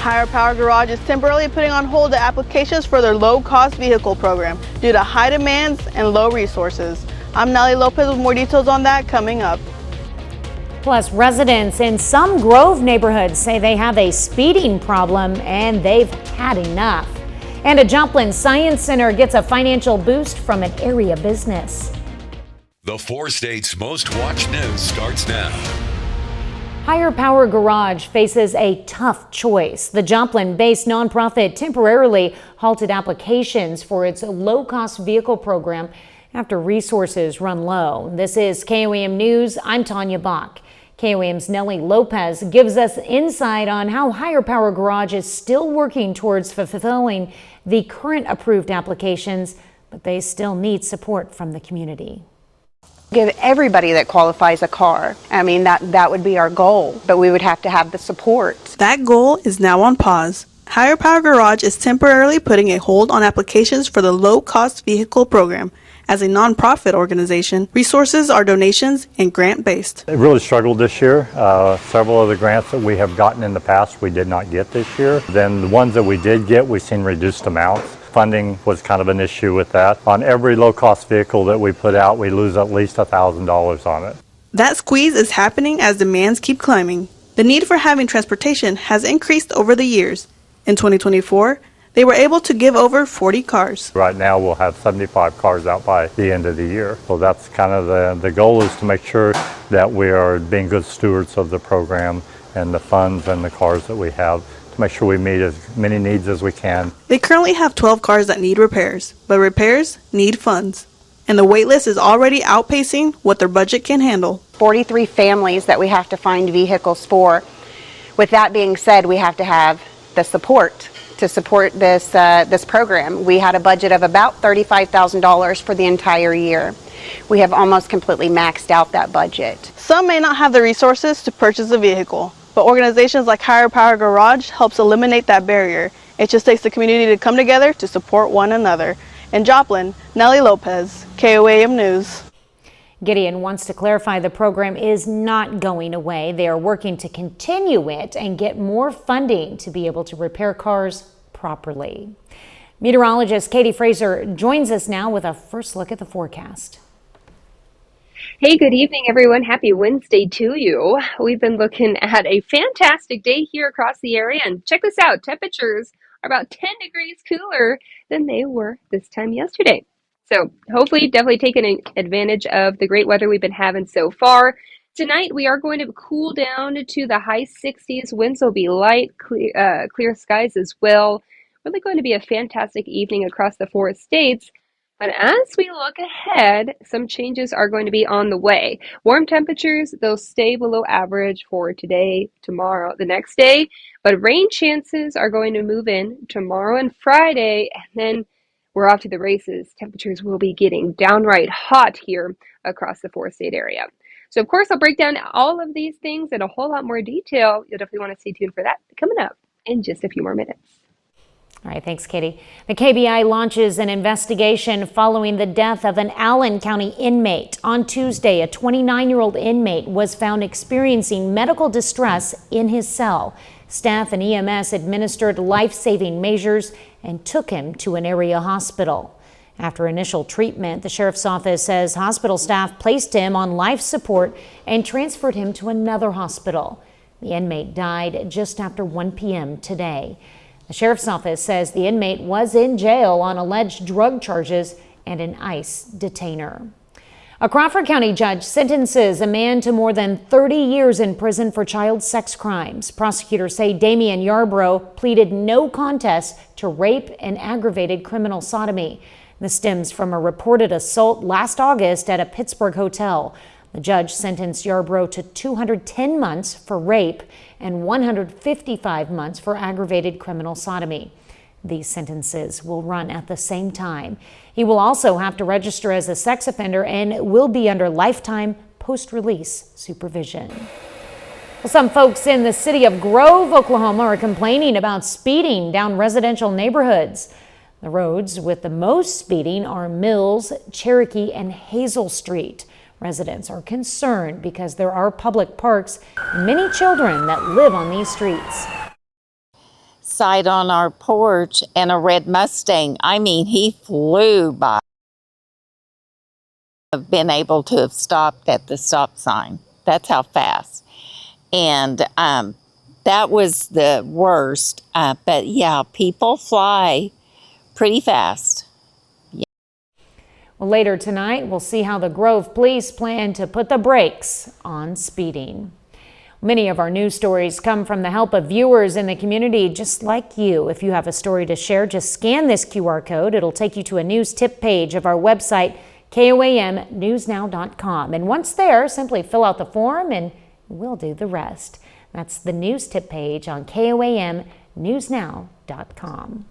Higher Power Garage is temporarily putting on hold the applications for their low-cost vehicle program due to high demands and low resources. I'm Nelly Lopez with more details on that coming up. Plus, residents in some Grove neighborhoods say they have a speeding problem and they've had enough. And a Joplin Science Center gets a financial boost from an area business. The 4 states' most watched news starts now. Higher Power Garage faces a tough choice. The Joplin-based nonprofit temporarily halted applications for its low-cost vehicle program after resources run low. This is KOAM News. I'm Tanya Bach. KOAM's Nelly Lopez gives us insight on how Higher Power Garage is still working towards fulfilling the current approved applications, but they still need support from the community. Give everybody that qualifies a car. I mean, that would be our goal, but we would have to have the support. That goal is now on pause. Higher Power Garage is temporarily putting a hold on applications for the low-cost vehicle program. As a nonprofit organization, resources are donations and grant-based. It really struggled this year. Several of the grants that we have gotten in the past we did not get this year. Then the ones that we did get, we've seen reduced amounts. Funding was kind of an issue with that. On every low-cost vehicle that we put out, we lose at least $1,000 on it. That squeeze is happening as demands keep climbing. The need for having transportation has increased over the years. In 2024, they were able to give over 40 cars. Right now we'll have 75 cars out by the end of the year. So that's kind of the goal, is to make sure that we are being good stewards of the program and the funds and the cars that we have, to make sure we meet as many needs as we can. They currently have 12 cars that need repairs, but repairs need funds. And the wait list is already outpacing what their budget can handle. 43 families that we have to find vehicles for. With that being said, we have to have the support to support this program. We had a budget of about $35,000 for the entire year. We have almost completely maxed out that budget. Some may not have the resources to purchase a vehicle, but organizations like Higher Power Garage helps eliminate that barrier. It just takes the community to come together to support one another. In Joplin, Nelly Lopez, KOAM News. Gideon wants to clarify the program is not going away. They are working to continue it and get more funding to be able to repair cars properly. Meteorologist Katie Fraser joins us now with a first look at the forecast. Hey, good evening, everyone. Happy Wednesday to you. We've been looking at a fantastic day here across the area, and check this out. Temperatures are about 10 degrees cooler than they were this time yesterday. So hopefully definitely taking advantage of the great weather we've been having so far. Tonight we are going to cool down to the high 60s. Winds will be light, clear skies as well. Really going to be a fantastic evening across the 4 states. But as we look ahead, some changes are going to be on the way. Warm temperatures, they'll stay below average for today, tomorrow, the next day. But rain chances are going to move in tomorrow and Friday, and then we're off to the races. Temperatures will be getting downright hot here across the 4-state area. So, of course, I'll break down all of these things in a whole lot more detail. You'll definitely want to stay tuned for that coming up in just a few more minutes. All right, thanks, Katie. The KBI launches an investigation following the death of an Allen County inmate. On Tuesday, a 29-year-old inmate was found experiencing medical distress in his cell. Staff and EMS administered life-saving measures and took him to an area hospital. After initial treatment, the sheriff's office says hospital staff placed him on life support and transferred him to another hospital. The inmate died just after 1 p.m. today. The sheriff's office says the inmate was in jail on alleged drug charges and an ICE detainer. A Crawford County judge sentences a man to more than 30 years in prison for child sex crimes. Prosecutors say Damian Yarbrough pleaded no contest to rape and aggravated criminal sodomy. This stems from a reported assault last August at a Pittsburgh hotel. The judge sentenced Yarbrough to 210 months for rape and 155 months for aggravated criminal sodomy. These sentences will run at the same time. He will also have to register as a sex offender and will be under lifetime post-release supervision. Well, some folks in the city of Grove, Oklahoma are complaining about speeding down residential neighborhoods. The roads with the most speeding are Mills, Cherokee, and Hazel Street. Residents are concerned because there are public parks and many children that live on these streets. side on our porch and a red Mustang. I mean, he flew by. I've been able to have stopped at the stop sign. That's how fast. And that was the worst. But yeah, people fly pretty fast. Well, later tonight, we'll see how the Grove Police plan to put the brakes on speeding. Many of our news stories come from the help of viewers in the community just like you. If you have a story to share, just scan this QR code. It'll take you to a news tip page of our website, KOAMnewsnow.com. And once there, simply fill out the form and we'll do the rest. That's the news tip page on KOAMnewsnow.com.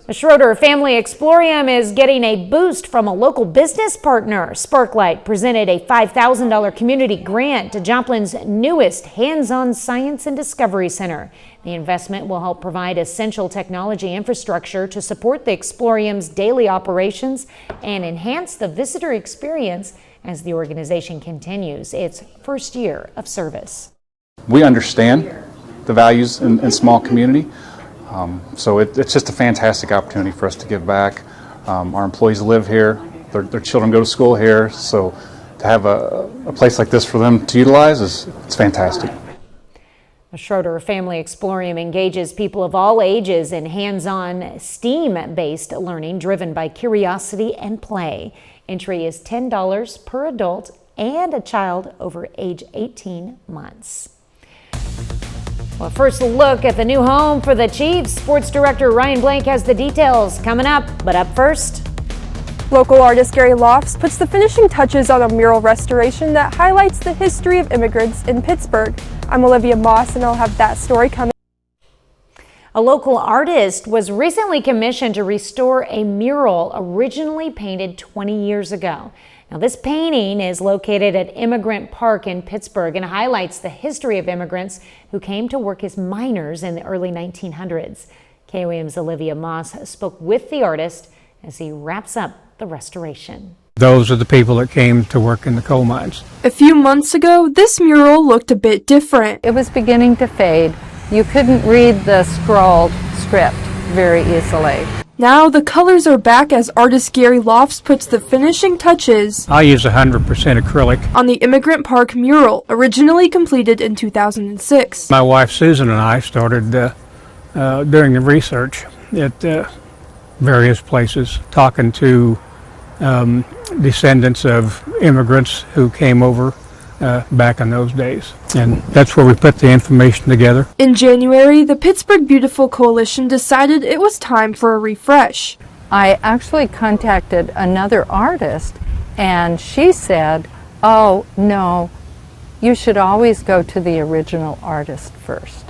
The Schroeder Family Explorium is getting a boost from a local business partner. Sparklight presented a $5,000 community grant to Joplin's newest hands-on science and discovery center. The investment will help provide essential technology infrastructure to support the Explorium's daily operations and enhance the visitor experience as the organization continues its first year of service. We understand the values in small community. So it's just a fantastic opportunity for us to give back. Our employees live here, their children go to school here, so to have a place like this for them to utilize it's fantastic. The Schroeder Family Explorium engages people of all ages in hands-on STEAM-based learning driven by curiosity and play. Entry is $10 per adult and a child over age 18 months. Well, first look at the new home for the Chiefs. Sports director Ryan Blank has the details coming up. But up first, local artist Gary Lofts puts the finishing touches on a mural restoration that highlights the history of immigrants in Pittsburgh. I'm Olivia Moss, and I'll have that story coming. a local artist was recently commissioned to restore a mural originally painted 20 years ago. Now, this painting is located at Immigrant Park in Pittsburgh and highlights the history of immigrants who came to work as miners in the early 1900s. KOAM's Olivia Moss spoke with the artist as he wraps up the restoration. Those are the people that came to work in the coal mines. A few months ago, this mural looked a bit different. It was beginning to fade. You couldn't read the scrawled script very easily. Now the colors are back as artist Gary Lofts puts the finishing touches. I use 100% acrylic On the Immigrant Park mural, originally completed in 2006. My wife Susan and I started doing the research at various places, talking to descendants of immigrants who came over back in those days. And that's where we put the information together. In January, the Pittsburgh Beautiful Coalition decided it was time for a refresh. I actually contacted another artist and she said, "Oh, no, you should always go to the original artist first."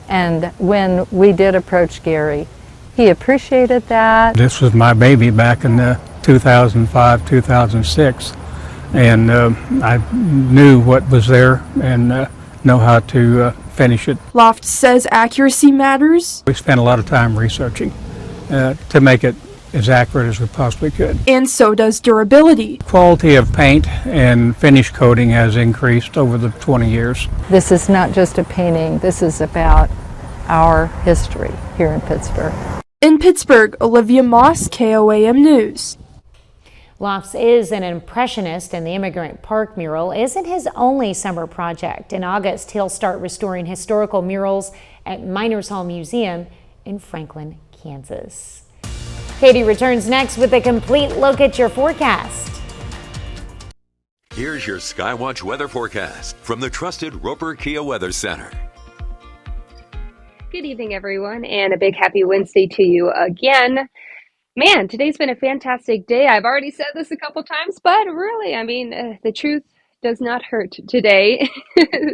And when we did approach Gary, he appreciated that. This was my baby back in 2005, 2006. And I knew what was there and know how to finish it. Lofts says accuracy matters. We spent a lot of time researching to make it as accurate as we possibly could. And so does durability. Quality of paint and finish coating has increased over the 20 years. This is not just a painting, this is about our history here in Pittsburgh. In Pittsburgh, Olivia Moss, KOAM News. Lofts is an impressionist, and the Immigrant Park mural isn't his only summer project. In August, he'll start restoring historical murals at Miners Hall Museum in Franklin, Kansas. Katie returns next with a complete look at your forecast. Here's your Skywatch weather forecast from the trusted Roper Kia Weather Center. Good evening, everyone, and a big happy Wednesday to you again. Man, today's been a fantastic day. I've already said this a couple times, but really, the truth does not hurt today.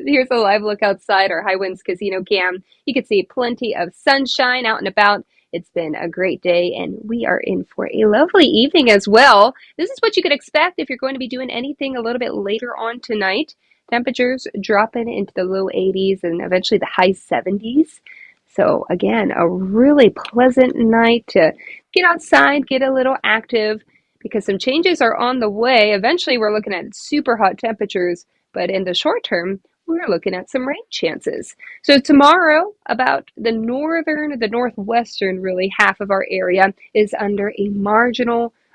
Here's a live look outside our High Winds Casino cam. You can see plenty of sunshine out and about. It's been a great day, and we are in for a lovely evening as well. This is what you could expect if you're going to be doing anything a little bit later on tonight. Temperatures dropping into the low 80s and eventually the high 70s. So again, a really pleasant night to get outside, get a little active, because some changes are on the way. Eventually, we're looking at super hot temperatures, but in the short term, we're looking at some rain chances. So tomorrow, about the northwestern, really, half of our area is under a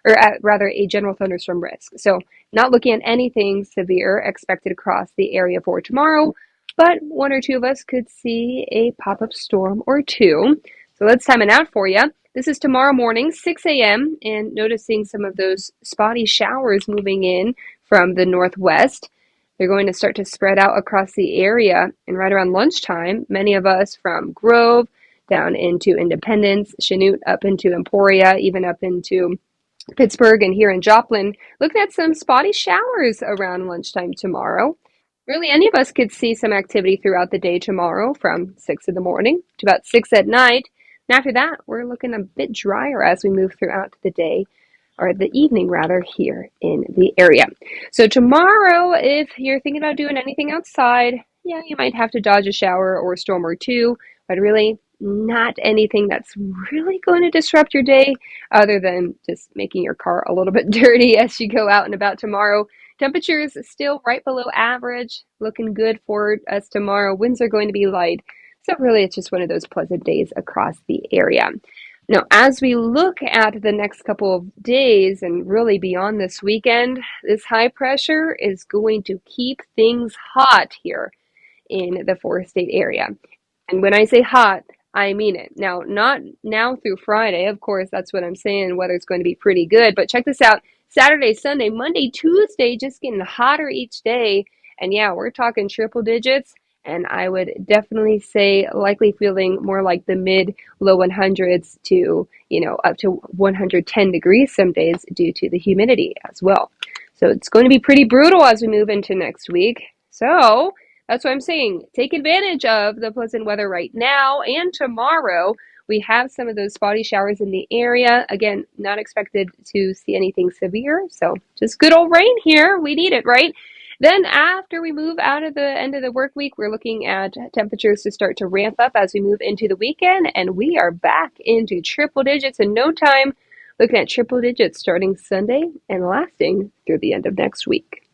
a general thunderstorm risk. So not looking at anything severe expected across the area for tomorrow, but one or two of us could see a pop-up storm or two. So let's time it out for you. This is tomorrow morning, 6 a.m., and noticing some of those spotty showers moving in from the northwest. They're going to start to spread out across the area, and right around lunchtime, many of us from Grove down into Independence, Chanute up into Emporia, even up into Pittsburgh and here in Joplin, looking at some spotty showers around lunchtime tomorrow. Really, any of us could see some activity throughout the day tomorrow from 6 in the morning to about 6 at night. And after that, we're looking a bit drier as we move throughout the day, or the evening rather, here in the area. So tomorrow, if you're thinking about doing anything outside, yeah, you might have to dodge a shower or a storm or two, but really not anything that's really going to disrupt your day other than just making your car a little bit dirty as you go out and about tomorrow. Temperatures still right below average, looking good for us tomorrow. Winds are going to be light, so really it's just one of those pleasant days across the area. Now, as we look at the next couple of days and really beyond this weekend, this high pressure is going to keep things hot here in the four-state area. And when I say hot, I mean it. Now, not now through Friday, of course, that's what I'm saying. Weather's going to be pretty good. But check this out. Saturday, Sunday, Monday, Tuesday, just getting hotter each day. And yeah, we're talking triple digits. And I would definitely say likely feeling more like the mid-low 100s to, up to 110 degrees some days due to the humidity as well. So it's going to be pretty brutal as we move into next week. So that's what I'm saying. Take advantage of the pleasant weather right now and tomorrow. We have some of those spotty showers in the area. Again, not expected to see anything severe. So just good old rain here. We need it, right? Then after we move out of the end of the work week, we're looking at temperatures to start to ramp up as we move into the weekend. And we are back into triple digits in no time. Looking at triple digits starting Sunday and lasting through the end of next week.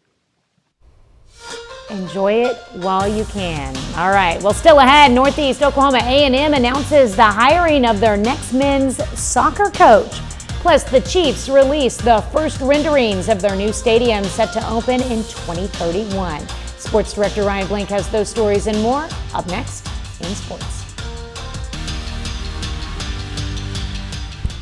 Enjoy it while you can. All right. Well, still ahead, Northeast Oklahoma A&M announces the hiring of their next men's soccer coach. Plus, the Chiefs release the first renderings of their new stadium set to open in 2031. Sports Director Ryan Blink has those stories and more up next in sports.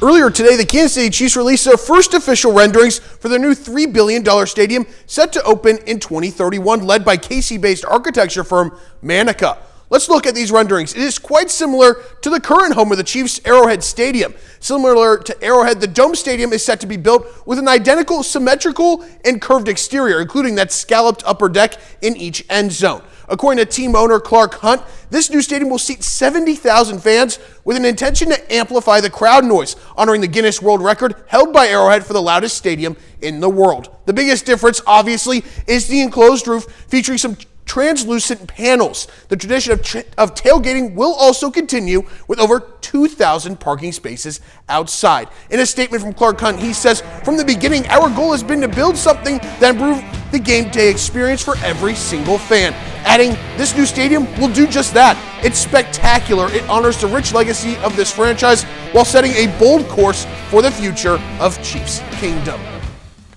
Earlier today, the Kansas City Chiefs released their first official renderings for their new $3 billion stadium set to open in 2031, led by KC-based architecture firm Manica. Let's look at these renderings. It is quite similar to the current home of the Chiefs, Arrowhead Stadium. Similar to Arrowhead, the Dome Stadium is set to be built with an identical symmetrical and curved exterior, including that scalloped upper deck in each end zone. According to team owner Clark Hunt, this new stadium will seat 70,000 fans with an intention to amplify the crowd noise, honoring the Guinness World Record held by Arrowhead for the loudest stadium in the world. The biggest difference, obviously, is the enclosed roof featuring some translucent panels. The tradition of tailgating will also continue with over 2,000 parking spaces outside. In a statement from Clark Hunt, he says, "From the beginning, our goal has been to build something that improves the game day experience for every single fan." Adding, "This new stadium will do just that. It's spectacular. It honors the rich legacy of this franchise while setting a bold course for the future of Chiefs Kingdom."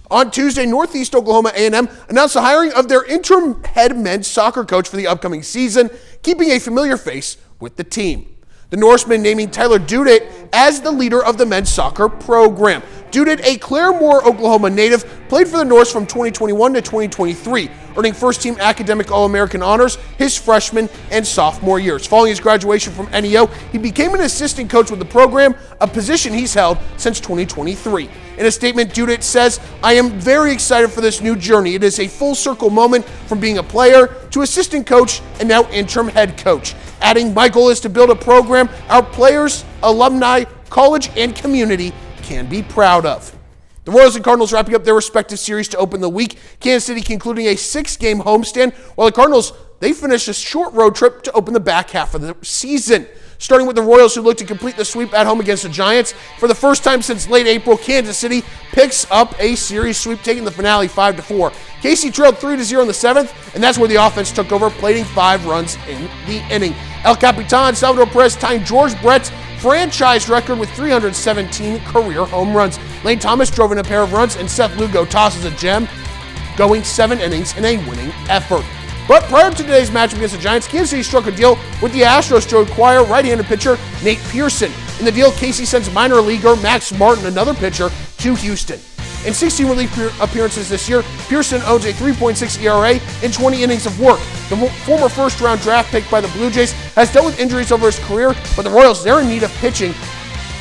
On Tuesday, Northeast Oklahoma A&M announced the hiring of their interim head men's soccer coach for the upcoming season, keeping a familiar face with the team. The Norseman naming Tyler Dudit as the leader of the men's soccer program. Dudit, a Claremore, Oklahoma native, played for the Norse from 2021 to 2023, earning first-team academic All-American honors his freshman and sophomore years. Following his graduation from NEO, he became an assistant coach with the program, a position he's held since 2023. In a statement, Dudit says, "I am very excited for this new journey. It is a full-circle moment from being a player to assistant coach and now interim head coach." Adding, "My goal is to build a program our players, alumni, college, and community can be proud of." The Royals and Cardinals wrapping up their respective series to open the week. Kansas City concluding a 6-game homestand, while the Cardinals, they finished a short road trip to open the back half of the season. starting with the Royals, who look to complete the sweep at home against the Giants. For the first time since late April, Kansas City picks up a series sweep, taking the finale 5-4. KC trailed 3-0 in the 7th, and that's where the offense took over, plating 5 runs in the inning. El Capitan Salvador Perez tying George Brett's franchise record with 317 career home runs. Lane Thomas drove in a pair of runs, and Seth Lugo tosses a gem, going 7 innings in a winning effort. But prior to today's matchup against the Giants, Kansas City struck a deal with the Astros to acquire right-handed pitcher Nate Pearson. In the deal, KC sends minor leaguer Max Martin, another pitcher, to Houston. In 16 relief appearances this year, Pearson owns a 3.6 ERA in 20 innings of work. The former first-round draft pick by the Blue Jays has dealt with injuries over his career, but the Royals, they're in need of pitching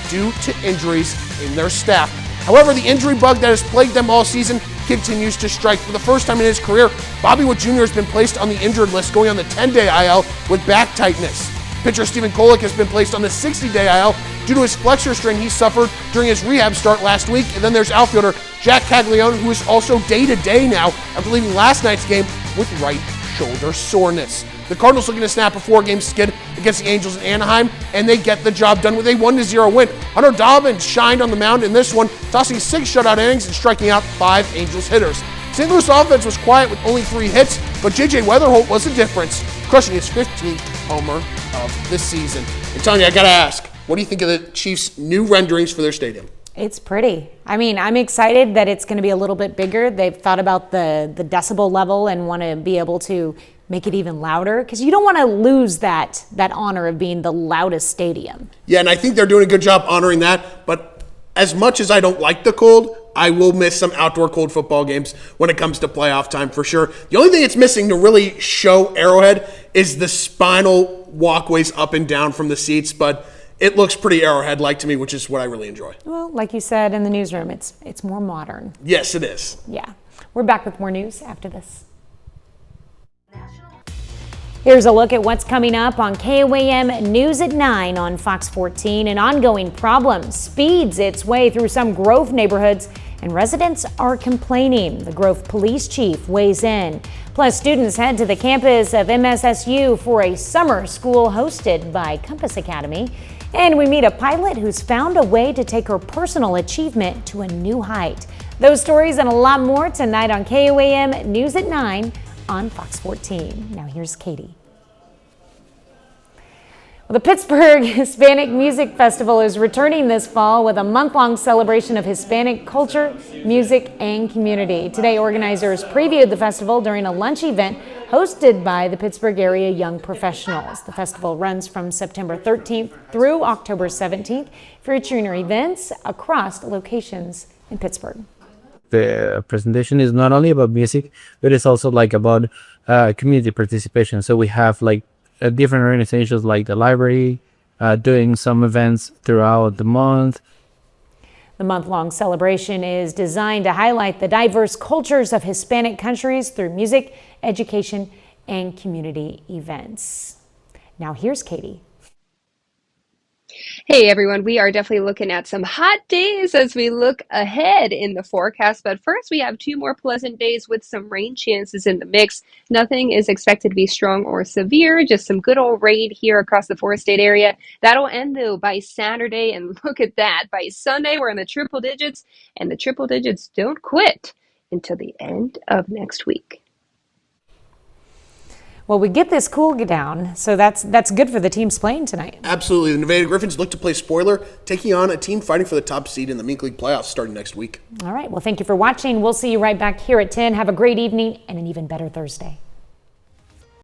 due to injuries in their staff. However, the injury bug that has plagued them all season continues to strike. For the first time in his career, Bobby Witt Jr. has been placed on the injured list, going on the 10-day IL with back tightness. Pitcher Stephen Kolek has been placed on the 60-day IL due to his flexor strain he suffered during his rehab start last week. And then there's outfielder Jack Caglione, who is also day-to-day now after leaving last night's game with right shoulder soreness. The Cardinals looking to snap a 4-game skid against the Angels in Anaheim, and they get the job done with a 1-0 win. Hunter Dobbins shined on the mound in this one, tossing 6 shutout innings and striking out 5 Angels hitters. St. Louis offense was quiet with only 3 hits, but J.J. Weatherholt was the difference, crushing his 15th homer of the season. And Tanya, I gotta ask, what do you think of the Chiefs' new renderings for their stadium? It's pretty. I mean, I'm excited that it's going to be a little bit bigger. They've thought about the decibel level and want to be able to make it even louder, because you don't want to lose that honor of being the loudest stadium. Yeah, and I think they're doing a good job honoring that, but as much as I don't like the cold, I will miss some outdoor cold football games when it comes to playoff time for sure. The only thing it's missing to really show Arrowhead is the spinal walkways up and down from the seats, but it looks pretty Arrowhead-like to me, which is what I really enjoy. Well, like you said in the newsroom, it's more modern. Yes, it is. Yeah. We're back with more news after this. Here's a look at what's coming up on KOAM News at 9 on Fox 14. An ongoing problem speeds its way through some Grove neighborhoods, and residents are complaining. The Grove police chief weighs in. Plus, students head to the campus of MSSU for a summer school hosted by Compass Academy. And we meet a pilot who's found a way to take her personal achievement to a new height. Those stories and a lot more tonight on KOAM News at 9 on Fox 14. Now here's Katie. Well, the Pittsburgh Hispanic Music Festival is returning this fall with a month-long celebration of Hispanic culture, music, and community. Today, organizers previewed the festival during a lunch event hosted by the Pittsburgh area young professionals. The festival runs from September 13th through October 17th, featuring events across locations in Pittsburgh. The presentation is not only about music, but it's also like about community participation. So we have like different organizations like the library doing some events throughout the month. The month-long celebration is designed to highlight the diverse cultures of Hispanic countries through music, education, and community events. Now here's Katie. Hey everyone, we are definitely looking at some hot days as we look ahead in the forecast, but first we have 2 more pleasant days with some rain chances in the mix. Nothing is expected to be strong or severe, just some good old rain here across the 4-state area. That'll end though by Saturday, and look at that, by Sunday we're in the triple digits, and the triple digits don't quit until the end of next week. Well, we get this cool down, so that's good for the teams playing tonight. Absolutely. The Nevada Griffins look to play spoiler, taking on a team fighting for the top seed in the Mink League playoffs starting next week. All right. Well, thank you for watching. We'll see you right back here at 10. Have a great evening and an even better Thursday.